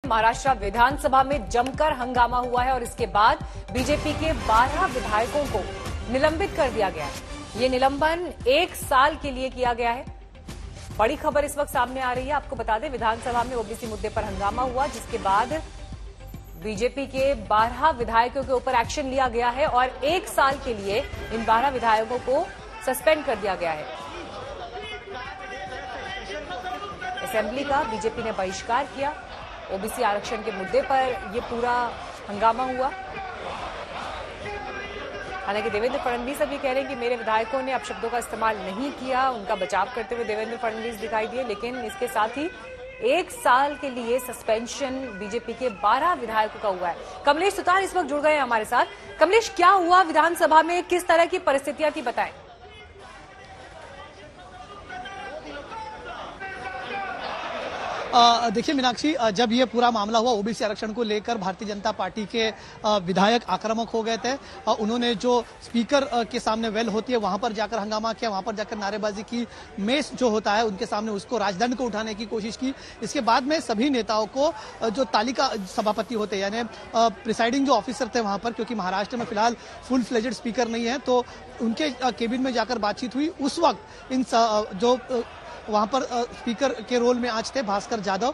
महाराष्ट्र विधानसभा में जमकर हंगामा हुआ है और इसके बाद बीजेपी के 12 विधायकों को निलंबित कर दिया गया है। ये निलंबन 1 साल के लिए किया गया है। बड़ी खबर इस वक्त सामने आ रही है। आपको बता दें, विधानसभा में ओबीसी मुद्दे पर हंगामा हुआ, जिसके बाद बीजेपी के 12 विधायकों के ऊपर एक्शन लिया गया है और 1 साल के लिए इन 12 विधायकों को सस्पेंड कर दिया गया है। असेंबली का बीजेपी ने बहिष्कार किया। ओबीसी आरक्षण के मुद्दे पर यह पूरा हंगामा हुआ। हालांकि देवेंद्र फडणवीस अभी कह रहे हैं कि मेरे विधायकों ने अपशब्दों का इस्तेमाल नहीं किया। उनका बचाव करते हुए देवेंद्र फडणवीस दिखाई दिए, लेकिन इसके साथ ही 1 साल के लिए सस्पेंशन बीजेपी के 12 विधायकों का हुआ है। कमलेश सुतार इस वक्त जुड़ गए हैं हमारे साथ। कमलेश, क्या हुआ विधानसभा में, किस तरह की परिस्थितियां थी, बताएं। देखिए मीनाक्षी, जब ये पूरा मामला हुआ ओबीसी आरक्षण को लेकर भारतीय जनता पार्टी के विधायक आक्रामक हो गए थे। उन्होंने जो स्पीकर के सामने वेल होती है वहां पर जाकर हंगामा किया, वहां पर जाकर नारेबाजी की, मेस जो होता है उनके सामने उसको राजदंड को उठाने की कोशिश की। इसके बाद में सभी नेताओं को जो तालिका सभापति होते हैं यानी प्रिसाइडिंग जो ऑफिसर थे वहां पर, क्योंकि महाराष्ट्र में फिलहाल फुल फ्लेजेड स्पीकर नहीं है, तो उनके केबिन में जाकर बातचीत हुई। उस वक्त इन जो वहां पर स्पीकर के रोल में आज थे भास्कर जाधव,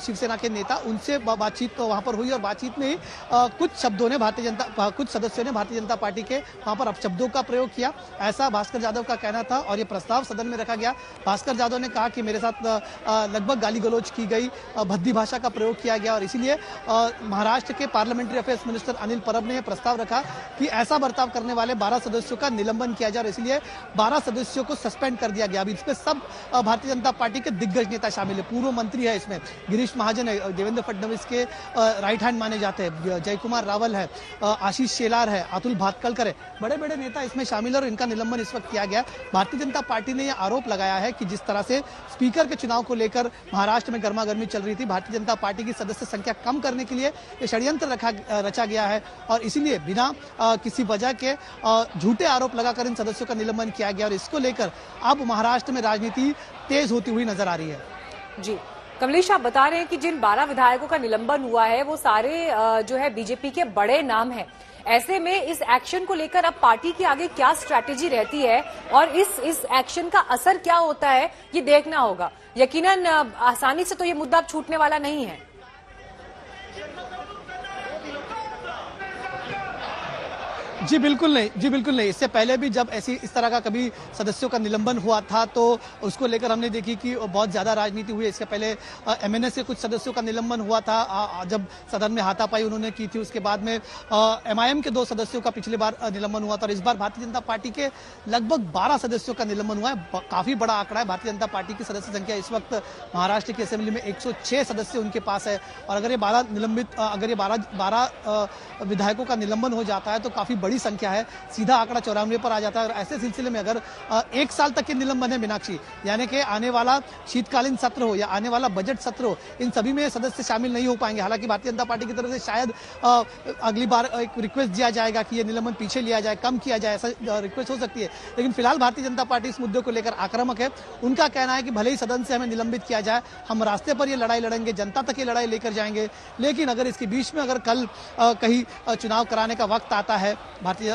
शिवसेना के नेता, उनसे बातचीत तो वहां पर हुई और बातचीत में कुछ सदस्यों ने भारतीय जनता पार्टी के वहां पर अपशब्दों का प्रयोग किया, ऐसा भास्कर जाधव का कहना था और ये प्रस्ताव सदन में रखा गया। भास्कर जाधव ने कहा कि मेरे साथ लगभग गाली गलौज की गई, भद्दी भाषा का प्रयोग किया गया और इसीलिए महाराष्ट्र के parliamentary affairs minister Anil Parab ने यह प्रस्ताव रखा कि ऐसा बर्ताव करने वाले 12 सदस्यों का निलंबन किया जाए और इसलिए 12 सदस्यों को सस्पेंड कर दिया गया। अभी इसमें सब भारतीय जनता पार्टी के दिग्गज नेता शामिल है। पूर्व मंत्री है इसमें गिरीश महाजन है, देवेंद्र फडणवीस के राइट हैंड माने जाते हैं, जयकुमार रावल है, आशीष शेलार है, अतुल भातखलकर है, बड़े बड़े नेता इसमें शामिल है और इनका निलंबन इस वक्त किया गया। भारतीय जनता पार्टी ने यह आरोप लगाया है कि जिस तरह से स्पीकर के चुनाव को लेकर महाराष्ट्र में गर्मागर्मी चल रही थी, भारतीय जनता पार्टी की सदस्य संख्या कम करने के लिए यह षड्यंत्र रचा गया है और इसीलिए बिना किसी वजह के झूठे आरोप लगाकर इन सदस्यों का निलंबन किया गया और इसको लेकर अब महाराष्ट्र में राजनीति तेज होती हुई नजर आ रही है। जी कमलेश, आप बता रहे हैं कि जिन 12 विधायकों का निलंबन हुआ है वो सारे जो है बीजेपी के बड़े नाम हैं। ऐसे में इस एक्शन को लेकर अब पार्टी की आगे क्या स्ट्रैटेजी रहती है और इस एक्शन का असर क्या होता है, ये देखना होगा। यकीनन आसानी से तो ये मुद्दा छूटने वाला नहीं है। जी बिल्कुल नहीं। इससे पहले भी जब इस तरह का कभी सदस्यों का निलंबन हुआ था तो उसको लेकर हमने देखी कि बहुत ज्यादा राजनीति हुई। इसके पहले एमएनएस के कुछ सदस्यों का निलंबन हुआ था, जब सदन में हाथापाई उन्होंने की थी। उसके बाद में एमआईएम के 2 सदस्यों का पिछली बार निलंबन हुआ था और इस बार भारतीय जनता पार्टी के लगभग 12 सदस्यों का निलंबन हुआ है। काफी बड़ा आंकड़ा है। भारतीय जनता पार्टी की सदस्य संख्या इस वक्त महाराष्ट्र की असेंबली में 106 सदस्य उनके पास है और अगर ये 12 विधायकों का निलंबन हो जाता है तो काफी बड़ी संख्या है, सीधा आंकड़ा 94 पर आ जाता है। और ऐसे सिलसिले में अगर 1 साल तक के निलंबन है मीनाक्षी, यानी कि आने वाला शीतकालीन सत्र हो या आने वाला बजट सत्र हो, इन सभी में सदस्य शामिल नहीं हो पाएंगे। हालांकि भारतीय जनता पार्टी की तरफ से शायद अगली बार एक रिक्वेस्ट दिया जाएगा कि यह निलंबन पीछे लिया जाए, कम किया जाए, ऐसा रिक्वेस्ट हो सकती है। लेकिन फिलहाल भारतीय जनता पार्टी इस मुद्दे को लेकर आक्रामक है। उनका कहना है कि भले ही सदन से हमें निलंबित किया जाए, हम रास्ते पर यह लड़ाई लड़ेंगे, जनता तक ये लड़ाई लेकर जाएंगे, लेकिन अगर इसके बीच में अगर कल कहीं चुनाव कराने का वक्त आता है, भारतीय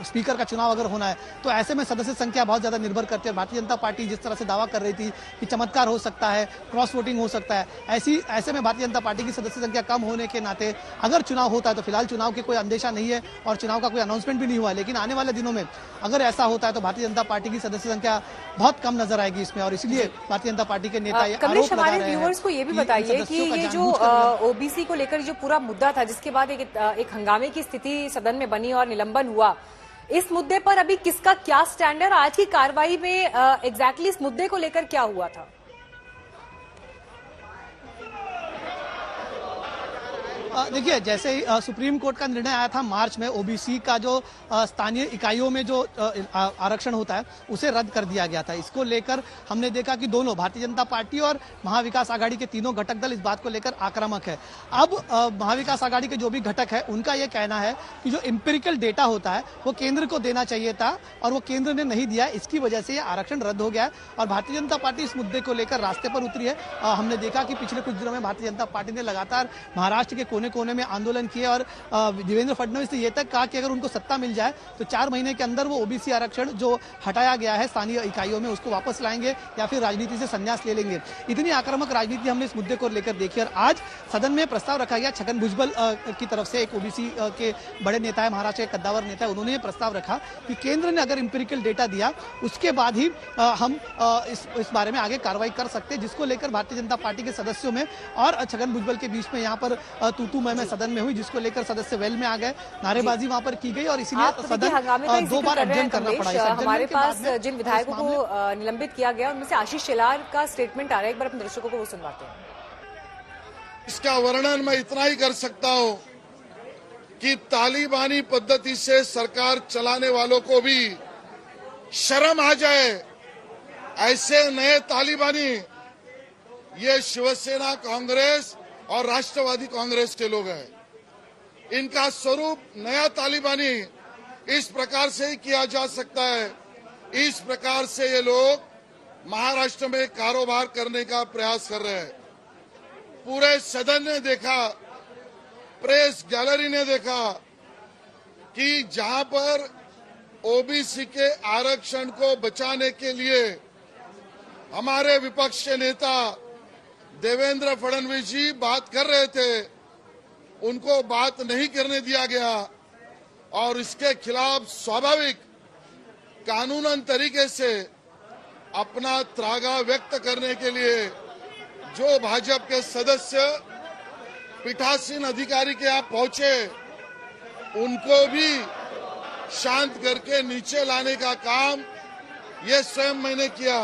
स्पीकर का चुनाव अगर होना है, तो ऐसे में सदस्य संख्या बहुत ज्यादा निर्भर करती है। भारतीय जनता पार्टी जिस तरह से दावा कर रही थी कि चमत्कार हो सकता है, क्रॉस वोटिंग हो सकता है, ऐसे में भारतीय जनता पार्टी की सदस्य संख्या कम होने के नाते अगर चुनाव होता है तो फिलहाल चुनाव के कोई अंदेशा नहीं है और चुनाव का कोई अनाउंसमेंट भी नहीं हुआ है, लेकिन आने वाले दिनों में अगर ऐसा होता है तो भारतीय जनता पार्टी की सदस्य संख्या बहुत कम नजर आएगी इसमें और इसलिए भारतीय जनता पार्टी के नेता कमलेश, हमारे व्यूअर्स को ये भी बताइए कि ये जो ओबीसी को लेकर जो पूरा मुद्दा था, जिसके बाद एक हंगामे की स्थिति सदन में बनी और निलंबन हुआ, इस मुद्दे पर अभी किसका क्या स्टैंड है? आज की कार्रवाई में एग्जैक्टली इस मुद्दे को लेकर क्या हुआ था? देखिए, जैसे ही सुप्रीम कोर्ट का निर्णय आया था मार्च में, ओबीसी का जो स्थानीय इकाइयों में जो आरक्षण होता है उसे रद्द कर दिया गया था। इसको लेकर हमने देखा कि दोनों भारतीय जनता पार्टी और महाविकास आघाड़ी के तीनों घटक दल इस बात को लेकर आक्रामक है। अब महाविकास आघाड़ी के जो भी घटक है उनका यह कहना है कि जो एम्पिरिकल डेटा होता है वो केंद्र को देना चाहिए था और वो केंद्र ने नहीं दिया, इसकी वजह से ये आरक्षण रद्द हो गया है और भारतीय जनता पार्टी इस मुद्दे को लेकर रास्ते पर उतरी है। हमने देखा कि पिछले कुछ दिनों में भारतीय जनता पार्टी ने लगातार महाराष्ट्र के कोने कोने में आंदोलन किए और देवेंद्र फडणवीस ने यह तक कहा कि अगर उनको सत्ता मिल जाए तो 4 महीने के अंदर वो ओबीसी आरक्षण जो हटाया गया है स्थानीय इकाइयों में उसको वापस लाएंगे या फिर राजनीति से संन्यास ले लेंगे। इतनी आक्रामक राजनीति हमने इस मुद्दे को लेकर देखी और आज सदन में प्रस्ताव रखा गया। छगन भुजबल की तरफ से, एक ओबीसी के बड़े नेता है, महाराष्ट्र के कद्दावर नेता है, उन्होंने ये प्रस्ताव रखा कि केंद्र ने अगर एम्पिरिकल डेटा दिया उसके बाद ही हम इस बारे में आगे कार्रवाई कर सकते हैं, जिसको लेकर भारतीय जनता पार्टी के सदस्यों में और छगन भुजबल के बीच में यहाँ पर तू मैं सदन में हुई, जिसको लेकर सदस्य वेल में आ गए, नारेबाजी वहां पर की गई और इसीलिए सदन 2 बार एडजर्न करना पड़ा। हमारे पास जिन विधायकों को निलंबित किया गया उनमें से आशीष शेलार का स्टेटमेंट आ रहा है, एक बार अपने दर्शकों को वो सुनवाते हैं। इसका वर्णन मैं इतना ही कर सकता हूं कि तालिबानी पद्धति से सरकार चलाने वालों को भी शर्म आ जाए। ऐसे नए तालिबानी ये शिवसेना, कांग्रेस और राष्ट्रवादी कांग्रेस के लोग हैं। इनका स्वरूप नया तालिबानी इस प्रकार से ही किया जा सकता है। इस प्रकार से ये लोग महाराष्ट्र में कारोबार करने का प्रयास कर रहे हैं। पूरे सदन ने देखा, प्रेस गैलरी ने देखा कि जहां पर ओबीसी के आरक्षण को बचाने के लिए हमारे विपक्ष के नेता देवेंद्र फडणवीस जी बात कर रहे थे, उनको बात नहीं करने दिया गया और इसके खिलाफ स्वाभाविक कानूनन तरीके से अपना त्रागा व्यक्त करने के लिए जो भाजपा के सदस्य पीठासीन अधिकारी के यहाँ पहुंचे, उनको भी शांत करके नीचे लाने का काम ये स्वयं मैंने किया।